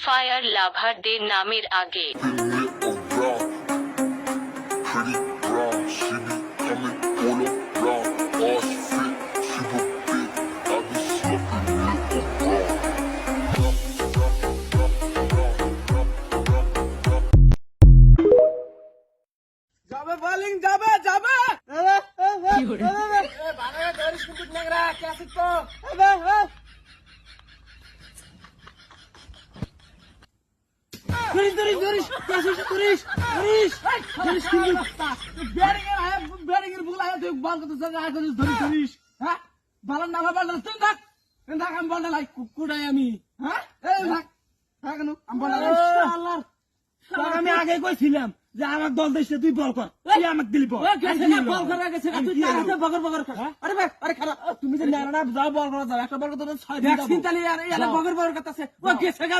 fire লাভারদের নামের আগে যাবে বলিং যাবে যাবে আমি আগে কইছিলাম যে আমার দল দেশে তুই বল কর তুই আমাকে দিলি বল তুমি যে যাও বল করা যাও একটা বল করতে 6 দিন বগর বগর কথা